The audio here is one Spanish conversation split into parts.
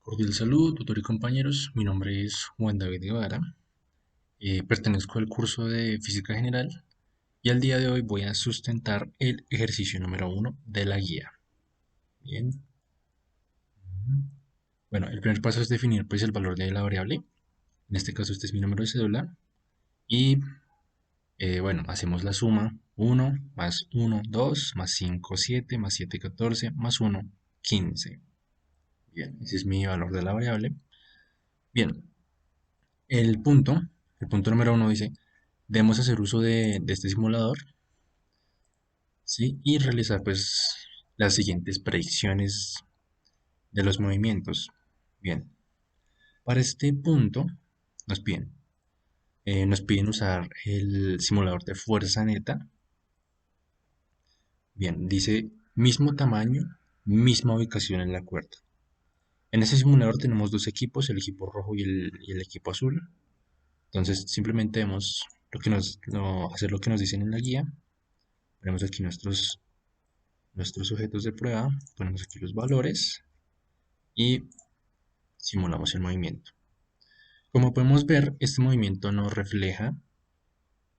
Cordial saludo, tutor y compañeros. Mi nombre es Juan David Guevara. Pertenezco al curso de Física General y al día de hoy voy a sustentar el ejercicio número uno de la guía. Bien. Bueno, el primer paso es definir pues el valor de la variable. En este caso este es mi número de cédula. Y bueno, hacemos la suma. 1 más 1, 2, más 5, 7, más 7, 14, más 1, 15. Bien, ese es mi valor de la variable. Bien, el punto, el punto número uno dice, debemos hacer uso de este simulador, ¿sí? Y realizar pues las siguientes predicciones de los movimientos. Bien, para este punto nos piden, nos piden usar el simulador de fuerza neta. Bien, dice mismo tamaño, misma ubicación en la cuerda. En este simulador tenemos dos equipos, el equipo rojo y el equipo azul. Entonces simplemente debemos hacer lo que nos dicen en la guía. Ponemos aquí nuestros sujetos de prueba, ponemos aquí los valores y simulamos el movimiento. Como podemos ver, este movimiento no refleja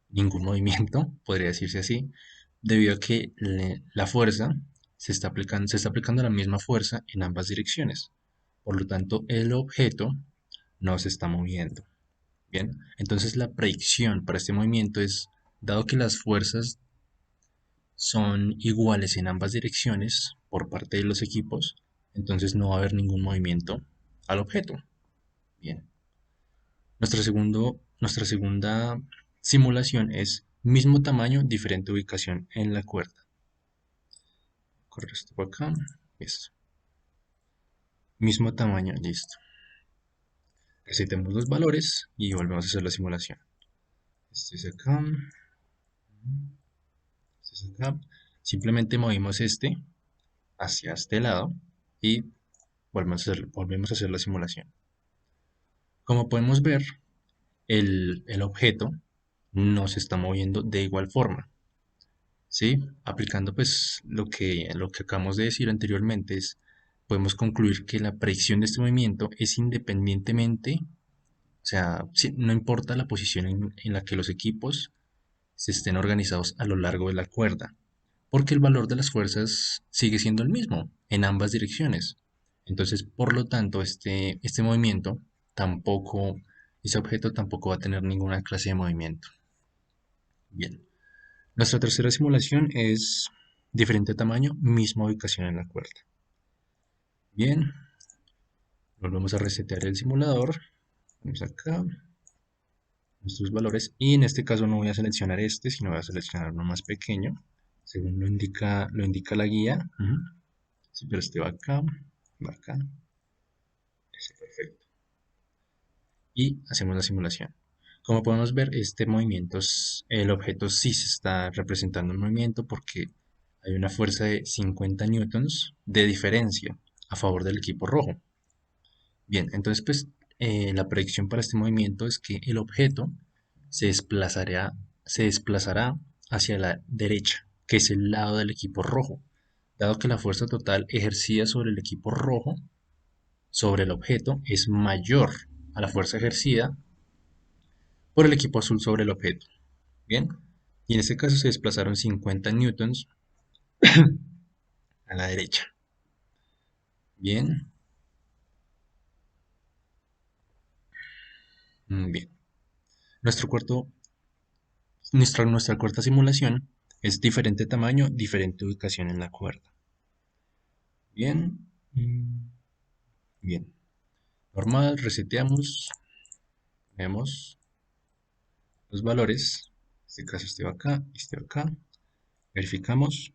ningún movimiento, podría decirse así, debido a que la fuerza se está aplicando la misma fuerza en ambas direcciones. Por lo tanto, el objeto no se está moviendo. Bien, entonces la predicción para este movimiento es, dado que las fuerzas son iguales en ambas direcciones por parte de los equipos, entonces no va a haber ningún movimiento al objeto. Bien. Nuestra segunda simulación es mismo tamaño, diferente ubicación en la cuerda. Corre esto por acá. Listo. Mismo tamaño, listo. Resetemos los valores y volvemos a hacer la simulación. Este es acá. Este es acá. Simplemente movimos este hacia este lado y volvemos a hacer la simulación. Como podemos ver, el objeto no se está moviendo de igual forma. ¿Sí? Aplicando pues lo que acabamos de decir anteriormente, podemos concluir que la predicción de este movimiento es independientemente, o sea, sí, no importa la posición en la que los equipos se estén organizados a lo largo de la cuerda, porque el valor de las fuerzas sigue siendo el mismo en ambas direcciones. Entonces, por lo tanto, este movimiento tampoco, ese objeto tampoco va a tener ninguna clase de movimiento. Bien. Nuestra tercera simulación es diferente tamaño, misma ubicación en la cuerda. Bien, volvemos a resetear el simulador. Vamos acá, nuestros valores. Y en este caso no voy a seleccionar este, sino voy a seleccionar uno más pequeño, según lo indica la guía. Sí, pero este va acá. Ese, perfecto. Y hacemos la simulación. Como podemos ver, este movimiento, el objeto sí se está representando en movimiento porque hay una fuerza de 50 newtons de diferencia a favor del equipo rojo. Bien, entonces pues la predicción para este movimiento es que el objeto se desplazará, se desplazará hacia la derecha, que es el lado del equipo rojo, dado que la fuerza total ejercida sobre el equipo rojo, sobre el objeto, es mayor a la fuerza ejercida por el equipo azul sobre el objeto. Bien, y en este caso se desplazaron 50 newtons a la derecha. Bien, bien. Nuestro cuarto, nuestra cuarta simulación es diferente tamaño, diferente ubicación en la cuerda. Bien, bien. Normal, reseteamos, vemos los valores. En este caso este va acá. Verificamos.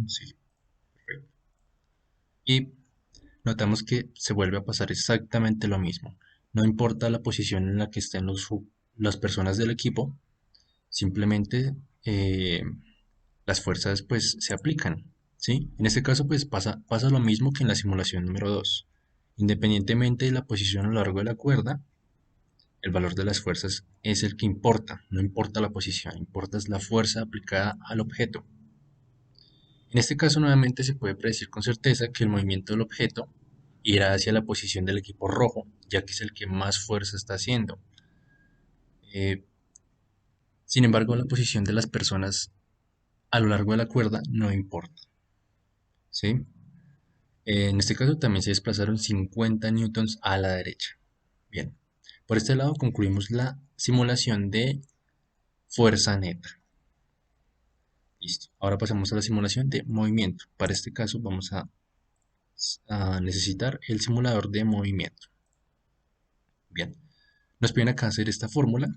Sí, perfecto. Y notamos que se vuelve a pasar exactamente lo mismo. No importa la posición en la que estén las personas del equipo, simplemente las fuerzas pues se aplican, ¿sí? En este caso pues pasa lo mismo que en la simulación número 2. Independientemente de la posición a lo largo de la cuerda, el valor de las fuerzas es el que importa, no importa la posición, importa es la fuerza aplicada al objeto. En este caso nuevamente se puede predecir con certeza que el movimiento del objeto irá hacia la posición del equipo rojo, ya que es el que más fuerza está haciendo. Eh, Sin embargo, la posición de las personas a lo largo de la cuerda no importa, ¿sí? En este caso también se desplazaron 50 newtons a la derecha. Bien, por este lado concluimos la simulación de fuerza neta. Listo. Ahora pasamos a la simulación de movimiento. Para este caso vamos a necesitar el simulador de movimiento. Bien, nos piden acá hacer esta fórmula.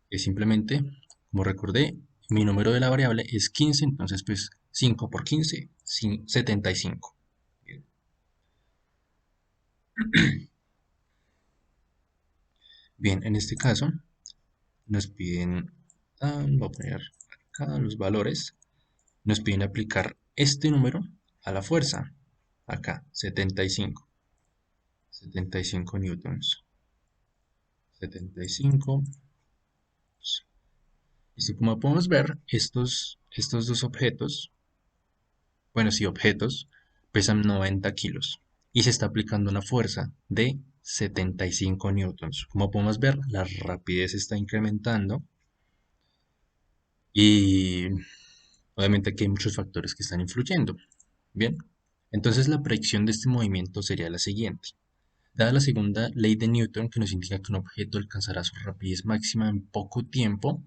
Es simplemente, como recordé, mi número de la variable es 15, entonces pues 5 por 15, 75. Bien, bien, en este caso nos piden, voy a poner acá los valores, nos piden aplicar este número a la fuerza, acá, 75 newtons, 75. Y como podemos ver, estos dos objetos, bueno, sí, objetos, pesan 90 kilos y se está aplicando una fuerza de 75 newtons. Como podemos ver, la rapidez está incrementando y obviamente aquí hay muchos factores que están influyendo. Bien, entonces la predicción de este movimiento sería la siguiente. Dada la segunda ley de Newton, que nos indica que un objeto alcanzará su rapidez máxima en poco tiempo,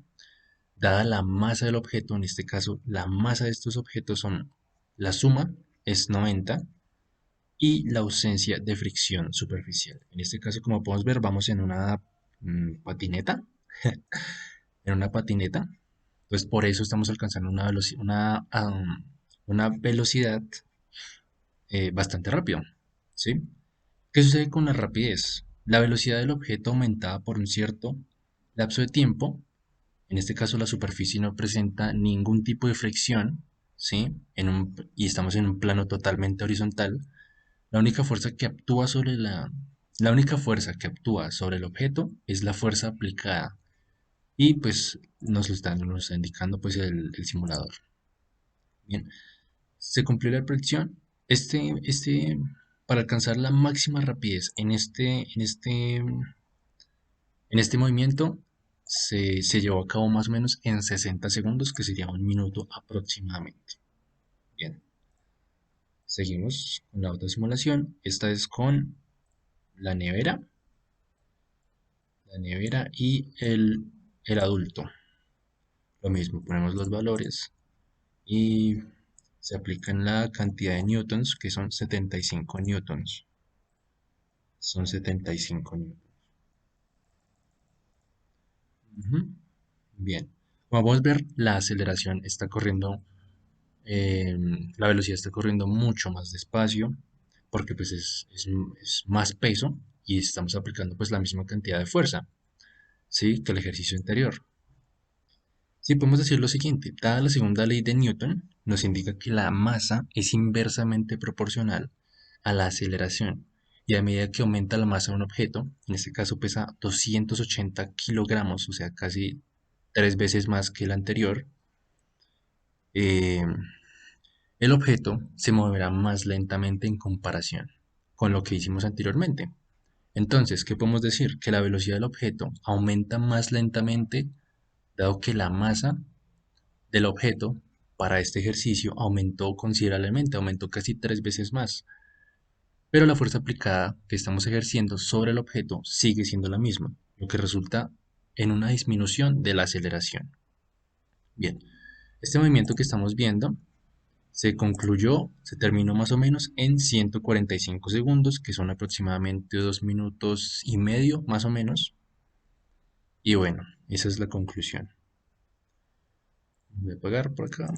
dada la masa del objeto, en este caso la masa de estos objetos son, la suma es 90 y la ausencia de fricción superficial. En este caso, como podemos ver, vamos en una patineta, en una patineta, pues por eso estamos alcanzando una velocidad bastante rápida, ¿sí? ¿Qué sucede con la rapidez? La velocidad del objeto aumentada por un cierto lapso de tiempo, en este caso la superficie no presenta ningún tipo de fricción, ¿sí? Y estamos en un plano totalmente horizontal. La única fuerza que actúa sobre la única fuerza que actúa sobre el objeto es la fuerza aplicada. Y pues nos está indicando pues el simulador. Bien, se cumplió la predicción. Para alcanzar la máxima rapidez en este movimiento se llevó a cabo más o menos en 60 segundos, que sería un minuto aproximadamente. Bien, seguimos con la otra simulación. Esta es con la nevera, y el adulto. Lo mismo, ponemos los valores y se aplican la cantidad de newtons, que son 75 newtons. Son 75 newtons. Ujú. Bien, como podemos ver, la aceleración está corriendo, eh, la velocidad está corriendo mucho más despacio, porque pues es más peso y estamos aplicando pues la misma cantidad de fuerza, ¿sí? Que el ejercicio anterior. Sí, podemos decir lo siguiente, dada la segunda ley de Newton, nos indica que la masa es inversamente proporcional a la aceleración, y a medida que aumenta la masa de un objeto, en este caso pesa 280 kilogramos, o sea, casi 3 veces más que el anterior, eh, el objeto se moverá más lentamente en comparación con lo que hicimos anteriormente. Entonces, ¿qué podemos decir? Que la velocidad del objeto aumenta más lentamente, dado que la masa del objeto para este ejercicio aumentó considerablemente, aumentó casi 3 veces más, pero la fuerza aplicada que estamos ejerciendo sobre el objeto sigue siendo la misma, lo que resulta en una disminución de la aceleración. Bien, este movimiento que estamos viendo se terminó más o menos en 145 segundos, que son aproximadamente 2 minutos y medio, más o menos. Y bueno, esa es la conclusión. Voy a apagar por acá.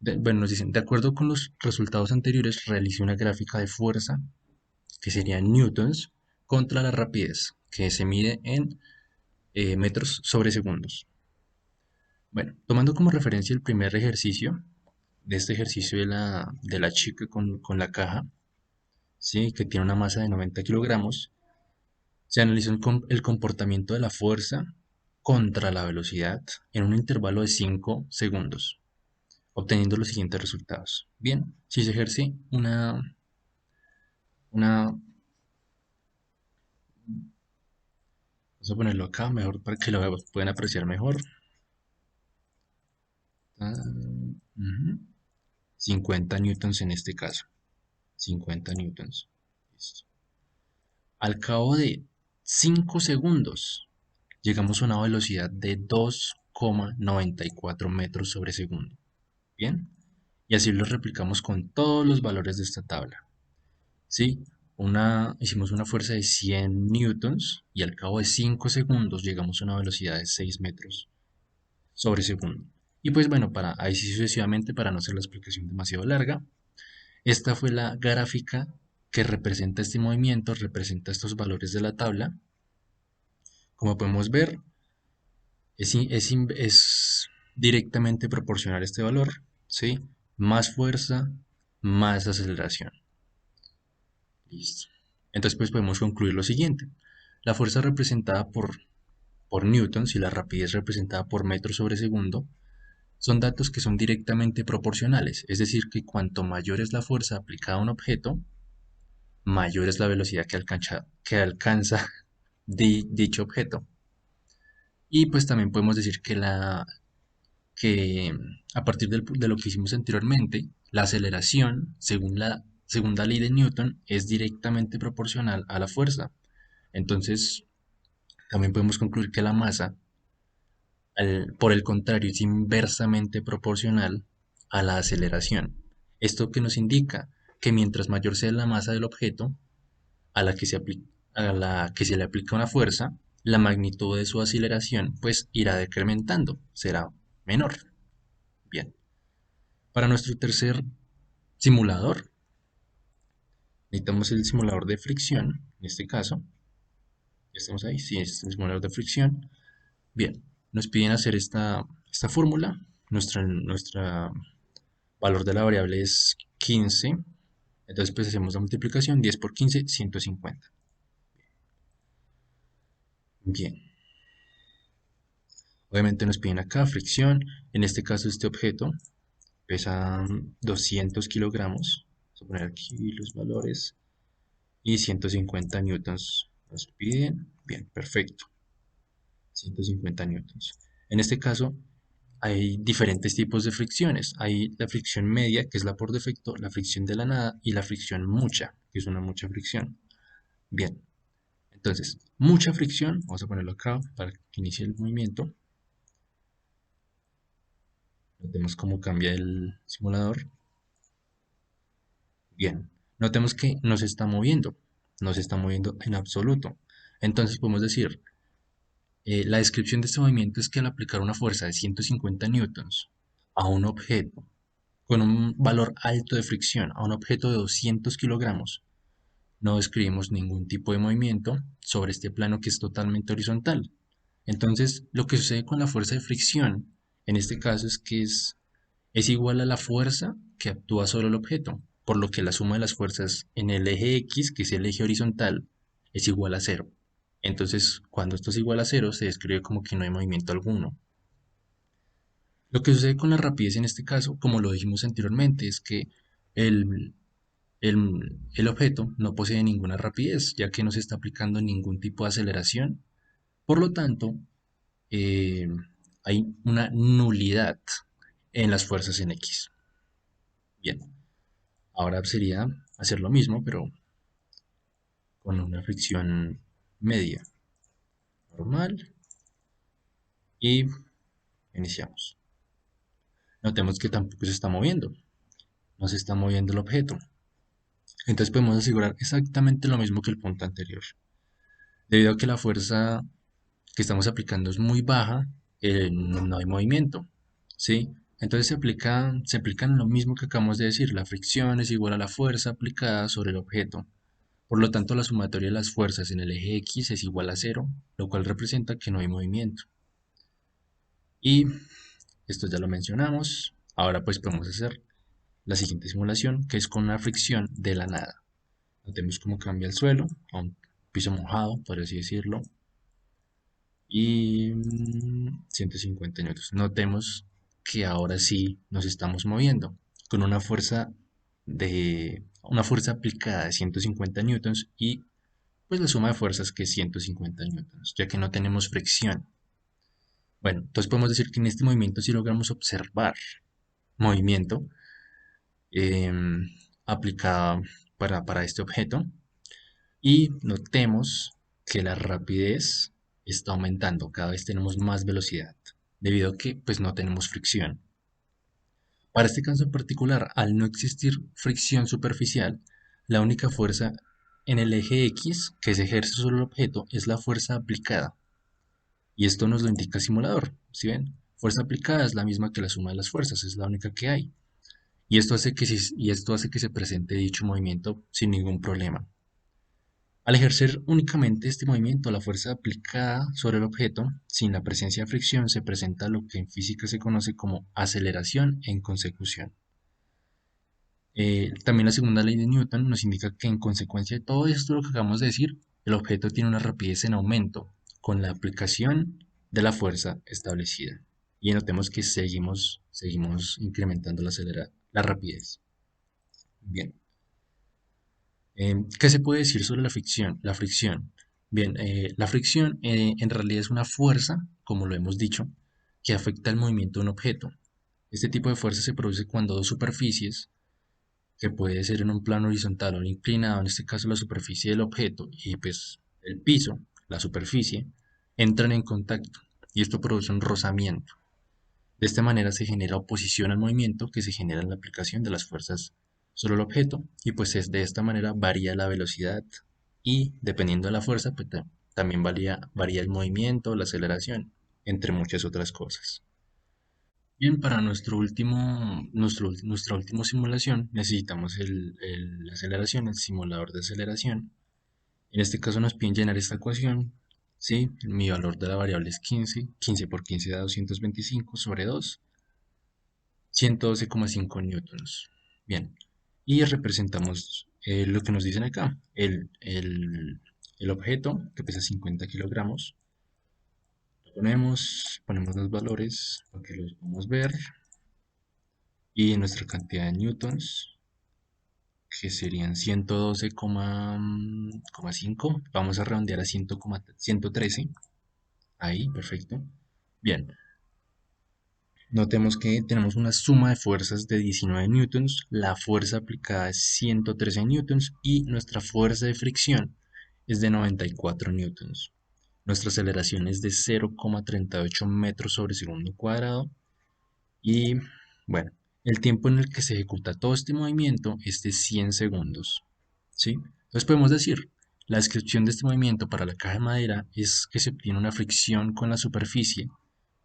Bueno, nos dicen, de acuerdo con los resultados anteriores, realice una gráfica de fuerza, que sería newtons, contra la rapidez, que se mide en metros sobre segundos. Bueno, tomando como referencia el primer ejercicio, de este ejercicio de la chica con la caja, ¿sí? Que tiene una masa de 90 kilogramos, se analizó el comportamiento de la fuerza contra la velocidad en un intervalo de 5 segundos, obteniendo los siguientes resultados. Bien, si se ejerce una, vamos a ponerlo acá mejor para que lo puedan apreciar mejor. Ah, ujú. 50 newtons en este caso. 50 newtons. Listo. Al cabo de 5 segundos, llegamos a una velocidad de 2,94 metros sobre segundo. Bien. Y así lo replicamos con todos los valores de esta tabla. ¿Sí? Hicimos una fuerza de 100 newtons y al cabo de 5 segundos llegamos a una velocidad de 6 metros sobre segundo. Y pues bueno, ahí sí sucesivamente, para no hacer la explicación demasiado larga, esta fue la gráfica que representa este movimiento, representa estos valores de la tabla. Como podemos ver, es directamente proporcional a este valor, ¿sí? Más fuerza, más aceleración. Listo. Entonces pues podemos concluir lo siguiente. La fuerza representada por newtons y la rapidez representada por metros sobre segundo son datos que son directamente proporcionales, es decir, que cuanto mayor es la fuerza aplicada a un objeto, mayor es la velocidad que alcanza dicho objeto. Y pues también podemos decir que a partir de lo que hicimos anteriormente, la aceleración, según la segunda ley de Newton, es directamente proporcional a la fuerza. Entonces, también podemos concluir que la masa, por el contrario, es inversamente proporcional a la aceleración. Esto que nos indica que mientras mayor sea la masa del objeto a la que se le aplica una fuerza, la magnitud de su aceleración pues irá decrementando, será menor. Bien, para nuestro tercer simulador, necesitamos el simulador de fricción, en este caso. ¿Ya estamos ahí? Sí, es el simulador de fricción. Bien, nos piden hacer esta fórmula. Nuestra valor de la variable es 15. Entonces pues hacemos la multiplicación, 10 por 15, 150. Bien, obviamente nos piden acá fricción. En este caso este objeto pesa 200 kilogramos. Vamos a poner aquí los valores. Y 150 newtons nos piden. Bien, perfecto. 150 newtons. En este caso, hay diferentes tipos de fricciones. Hay la fricción media, que es la por defecto, la fricción de la nada y la fricción mucha, que es una mucha fricción. Bien, entonces, mucha fricción, vamos a ponerlo acá para que inicie el movimiento. Notemos cómo cambia el simulador. Bien, notemos que no se está moviendo en absoluto. Entonces podemos decir, la descripción de este movimiento es que al aplicar una fuerza de 150 newtons a un objeto con un valor alto de fricción, a un objeto de 200 kilogramos, no describimos ningún tipo de movimiento sobre este plano que es totalmente horizontal. Entonces, lo que sucede con la fuerza de fricción, en este caso, es que es igual a la fuerza que actúa sobre el objeto, por lo que la suma de las fuerzas en el eje X, que es el eje horizontal, es igual a cero. Entonces, cuando esto es igual a cero, se describe como que no hay movimiento alguno. Lo que sucede con la rapidez en este caso, como lo dijimos anteriormente, es que el, el objeto no posee ninguna rapidez, ya que no se está aplicando ningún tipo de aceleración. Por lo tanto, eh, hay una nulidad en las fuerzas en X. Bien, ahora sería hacer lo mismo, pero con una fricción media normal y iniciamos. Notemos que tampoco se está moviendo, no se está moviendo el objeto. Entonces podemos asegurar exactamente lo mismo que el punto anterior. Debido a que la fuerza que estamos aplicando es muy baja, no hay movimiento, ¿sí? Entonces se aplican lo mismo que acabamos de decir, la fricción es igual a la fuerza aplicada sobre el objeto. Por lo tanto, la sumatoria de las fuerzas en el eje X es igual a cero, lo cual representa que no hay movimiento. Y esto ya lo mencionamos. Ahora pues podemos hacer la siguiente simulación, que es con una fricción de la nada. Notemos cómo cambia el suelo a un piso mojado, por así decirlo. Y 150 newtons. Notemos que ahora sí nos estamos moviendo con una fuerza una fuerza aplicada de 150 newtons y pues la suma de fuerzas que es 150 newtons, ya que no tenemos fricción. Bueno, entonces podemos decir que en este movimiento sí logramos observar movimiento em, aplicada para este objeto y notemos que la rapidez está aumentando, cada vez tenemos más velocidad, debido a que pues no tenemos fricción. Para este caso en particular, al no existir fricción superficial, la única fuerza en el eje X que se ejerce sobre el objeto es la fuerza aplicada. Y esto nos lo indica el simulador, ¿sí ven? Fuerza aplicada es la misma que la suma de las fuerzas, es la única que hay. Y esto hace que se presente dicho movimiento sin ningún problema. Al ejercer únicamente este movimiento, la fuerza aplicada sobre el objeto, sin la presencia de fricción, se presenta lo que en física se conoce como aceleración en consecución. También la segunda ley de Newton nos indica que en consecuencia de todo esto lo que acabamos de decir, el objeto tiene una rapidez en aumento con la aplicación de la fuerza establecida. Y notemos que seguimos incrementando la rapidez. Bien. ¿Qué se puede decir sobre la fricción? La fricción. Bien, la fricción en realidad es una fuerza, como lo hemos dicho, que afecta el movimiento de un objeto. Este tipo de fuerza se produce cuando dos superficies, que puede ser en un plano horizontal o inclinado, en este caso la superficie del objeto y pues el piso, la superficie, entran en contacto y esto produce un rozamiento. De esta manera se genera oposición al movimiento que se genera en la aplicación de las fuerzas sobre el objeto y pues de esta manera varía la velocidad y dependiendo de la fuerza pues también varía el movimiento, la aceleración, entre muchas otras cosas. Bien, para nuestra última simulación necesitamos la aceleración, el simulador de aceleración. En este caso nos piden llenar esta ecuación. ¿Sí? Mi valor de la variable es 15 por 15 da 225 sobre 2, 112,5 newtons. Bien, y representamos lo que nos dicen acá. El objeto, que pesa 50 kilogramos, lo ponemos los valores para que los podamos ver. Y nuestra cantidad de newtons, que serían 112,5, vamos a redondear a 113, ahí, perfecto. Bien, notemos que tenemos una suma de fuerzas de 19 newtons, la fuerza aplicada es 113 newtons y nuestra fuerza de fricción es de 94 newtons. Nuestra aceleración es de 0,38 metros sobre segundo cuadrado y bueno, el tiempo en el que se ejecuta todo este movimiento es de 100 segundos. ¿Sí? Entonces podemos decir, la descripción de este movimiento para la caja de madera es que se obtiene una fricción con la superficie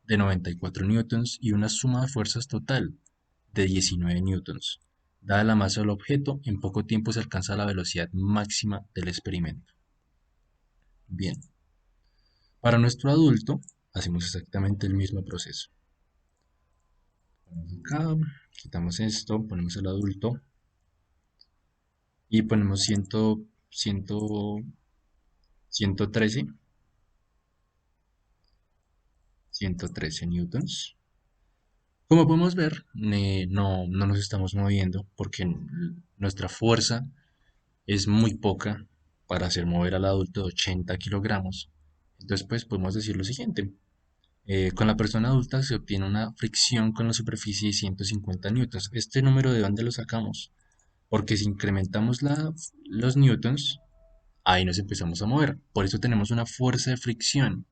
de 94 newtons y una suma de fuerzas total de 19 newtons. Dada la masa del objeto, en poco tiempo se alcanza la velocidad máxima del experimento. Bien, para nuestro adulto hacemos exactamente el mismo proceso. Acá, quitamos esto, ponemos el adulto y ponemos 113, 113 newtons. Como podemos ver, no nos estamos moviendo porque nuestra fuerza es muy poca para hacer mover al adulto de 80 kilogramos. Entonces, pues podemos decir lo siguiente. Con la persona adulta se obtiene una fricción con la superficie de 150 newtons. ¿Este número de dónde lo sacamos? Porque si incrementamos los newtons, ahí nos empezamos a mover. Por eso tenemos una fuerza de fricción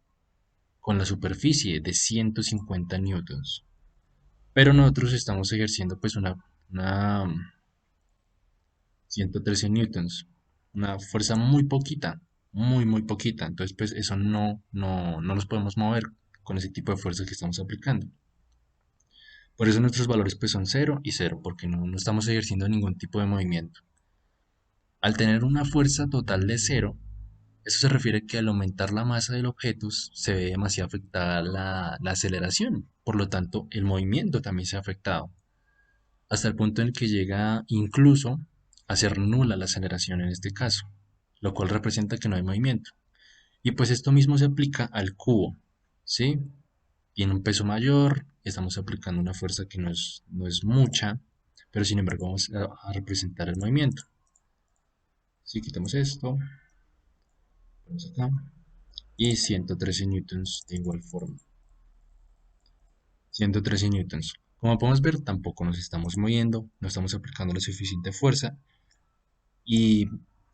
con la superficie de 150 newtons. Pero nosotros estamos ejerciendo pues una 113 newtons, una fuerza muy poquita, muy poquita. Entonces pues eso no los podemos mover con ese tipo de fuerza que estamos aplicando. Por eso nuestros valores pues son cero y cero, porque no estamos ejerciendo ningún tipo de movimiento. Al tener una fuerza total de cero, eso se refiere que al aumentar la masa del objeto se ve demasiado afectada la aceleración, por lo tanto el movimiento también se ha afectado, hasta el punto en el que llega incluso a ser nula la aceleración en este caso, lo cual representa que no hay movimiento. Y pues esto mismo se aplica al cubo, ¿sí? Tiene un peso mayor, estamos aplicando una fuerza que no es mucha, pero sin embargo vamos a representar el movimiento. Si quitamos esto, ponemos acá, y 113 newtons de igual forma. 113 newtons. Como podemos ver, tampoco nos estamos moviendo, no estamos aplicando la suficiente fuerza. Y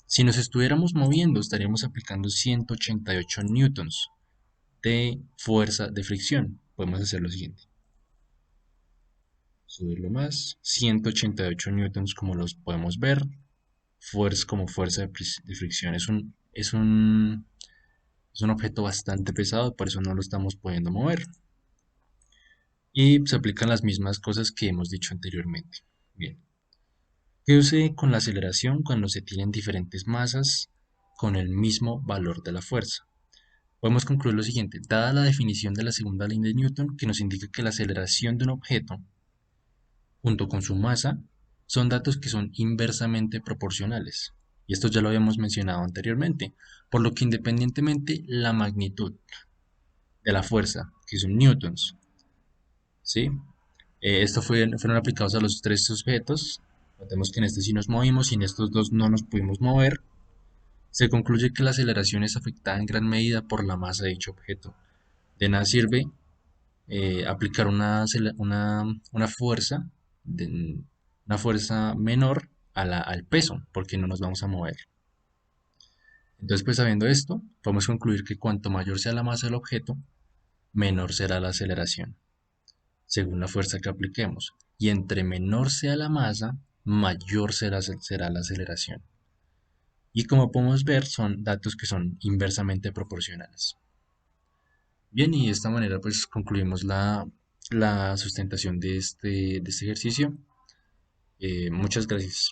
si nos estuviéramos moviendo, estaríamos aplicando 188 newtons de fuerza de fricción. Podemos hacer lo siguiente. Subirlo más. 188 newtons como los podemos ver. Fuerza como fuerza de fricción. Es un objeto bastante pesado, por eso no lo estamos pudiendo mover. Y se aplican las mismas cosas que hemos dicho anteriormente. Bien. ¿Qué sucede con la aceleración cuando se tienen diferentes masas con el mismo valor de la fuerza? Podemos concluir lo siguiente, dada la definición de la segunda ley de Newton, que nos indica que la aceleración de un objeto junto con su masa son datos que son inversamente proporcionales. Y esto ya lo habíamos mencionado anteriormente, por lo que independientemente la magnitud de la fuerza, que son newtons, ¿sí? Fueron aplicados a los tres sujetos. Notemos que en este sí nos movimos y en estos dos no nos pudimos mover. Se concluye que la aceleración es afectada en gran medida por la masa de dicho objeto. De nada sirve aplicar una fuerza, una fuerza menor al peso, porque no nos vamos a mover. Entonces, pues sabiendo esto, podemos concluir que cuanto mayor sea la masa del objeto, menor será la aceleración, según la fuerza que apliquemos. Y entre menor sea la masa, mayor será la aceleración. Y como podemos ver, son datos que son inversamente proporcionales. Bien, y de esta manera pues concluimos la sustentación de este ejercicio. Muchas gracias.